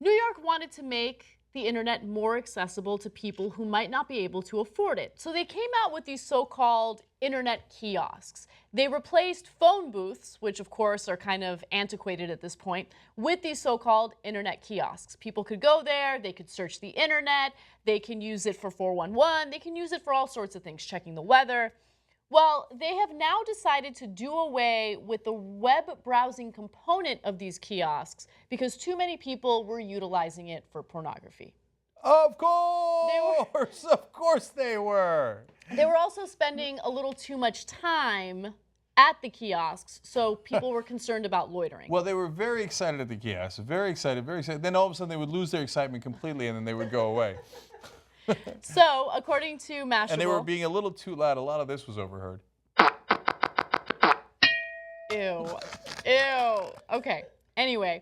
New York wanted to make the internet more accessible to people who might not be able to afford it. So they came out with these so-called internet kiosks. They replaced phone booths, which of course are kind of antiquated at this point, with these so-called internet kiosks. People could go there, they could search the internet, they can use it for 411, they can use it for all sorts of things, checking the weather. Well, they have now decided to do away with the web browsing component of these kiosks because too many people were utilizing it for pornography. Of course they were. They were also spending a little too much time at the kiosks, so people were concerned about loitering. Well, they were very excited at the kiosks, very excited, very excited. Then all of a sudden they would lose their excitement completely and then they would go away. So, according to Mashable... And they were being a little too loud. A lot of this was overheard. Ew. Ew. Okay. Anyway,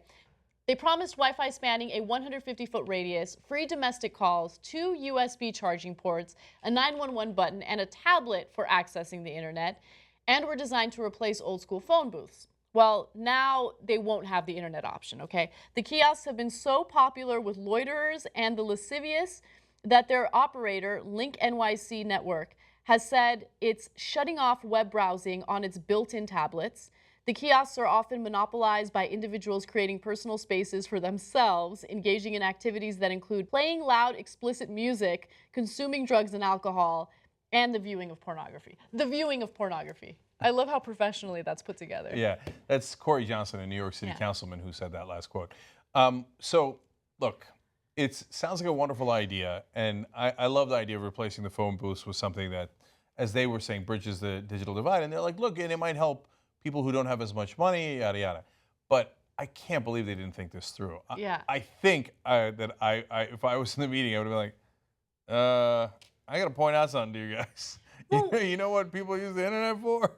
they promised Wi-Fi spanning a 150-foot radius, free domestic calls, 2 USB charging ports, a 911 button, and a tablet for accessing the internet, and were designed to replace old-school phone booths. Well, now they won't have the internet option, okay? The kiosks have been so popular with loiterers and the lascivious that their operator, LinkNYC network, has said it's shutting off web browsing on its built-in tablets. The kiosks are often monopolized by individuals creating personal spaces for themselves, engaging in activities that include playing loud, explicit music, consuming drugs and alcohol, and the viewing of pornography. The viewing of pornography. I love how professionally that's put together. Yeah, that's Corey Johnson, a New York City councilman, who said that last quote. So, look. It sounds like a wonderful idea, and I love the idea of replacing the phone booths with something that, as they were saying, bridges the digital divide. And they're like, look, and it might help people who don't have as much money, yada, yada. But I can't believe they didn't think this through. Yeah. I think that if I was in the meeting, I would have been like, I got to point out something to you guys. Well, you know what people use the internet for?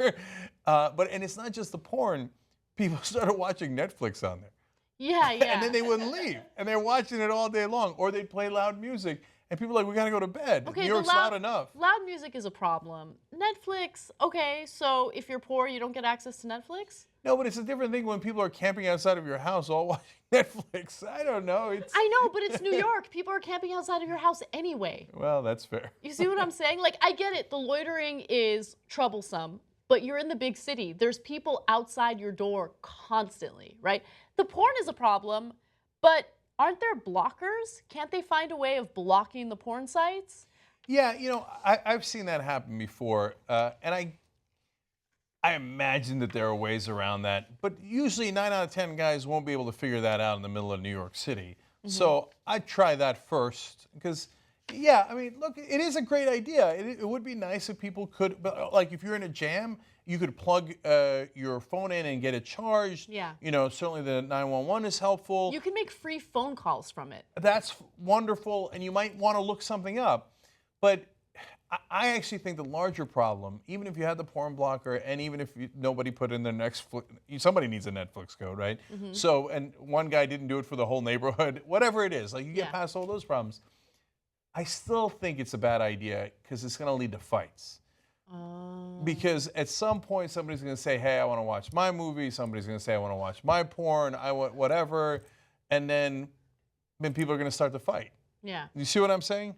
And it's not just the porn. People started watching Netflix on there. Yeah, yeah. And then they wouldn't leave. And they're watching it all day long. Or they'd play loud music. And people are like, we got to go to bed. Okay, New York's loud enough. Loud music is a problem. Netflix, okay, so if you're poor, you don't get access to Netflix? No, but it's a different thing when people are camping outside of your house all watching Netflix. I don't know. I know, but it's New York. People are camping outside of your house anyway. Well, that's fair. You see what I'm saying? Like, I get it. The loitering is troublesome. But you're in the big city. There's people outside your door constantly, right? The porn is a problem, but aren't there blockers? Can't they find a way of blocking the porn sites? Yeah, you know, I've seen that happen before, and I imagine that there are ways around that. But usually 9 out of 10 guys won't be able to figure that out in the middle of New York City. Mm-hmm. So I'd try that first because, yeah, I mean, look, it is a great idea. It would be nice if people could, but like if you're in a jam, you could plug your phone in and get it charged. Yeah. You know, certainly the 911 is helpful. You can make free phone calls from it. That's wonderful, and you might want to look something up. But I actually think the larger problem, even if you had the porn blocker and even if nobody put in their Netflix, somebody needs a Netflix code, right? Mm-hmm. So, and one guy didn't do it for the whole neighborhood, whatever it is, like you get past all those problems. I still think it's a bad idea because it's going to lead to fights. Because at some point somebody's going to say, hey, I want to watch my movie. Somebody's going to say, I want to watch my porn. I want whatever. And then people are going to start to fight. Yeah. You see what I'm saying?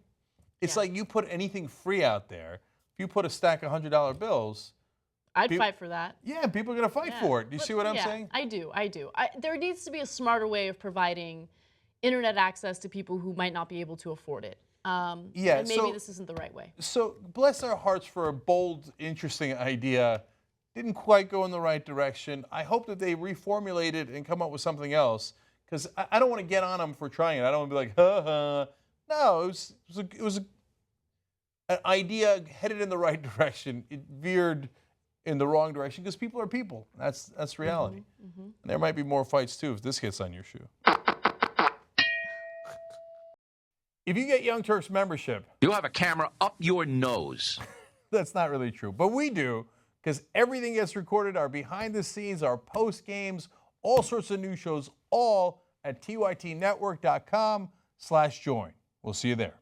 It's like you put anything free out there. If you put a stack of $100 bills. I'd fight for that. Yeah, people are going to fight for it. Do you see what I'm saying? I do. There needs to be a smarter way of providing internet access to people who might not be able to afford it. Maybe this isn't the right way. So bless our hearts for a bold, interesting idea. Didn't quite go in the right direction. I hope that they reformulate it and come up with something else. Because I don't want to get on them for trying it. I don't want to be like, ha. No, it was an idea headed in the right direction. It veered in the wrong direction because people are people. That's reality. Mm-hmm. And there might be more fights too if this gets on your shoe. If you get Young Turks membership, you have a camera up your nose. That's not really true, but we do because everything gets recorded, our behind the scenes, our post games, all sorts of new shows, all at tytnetwork.com/join. We'll see you there.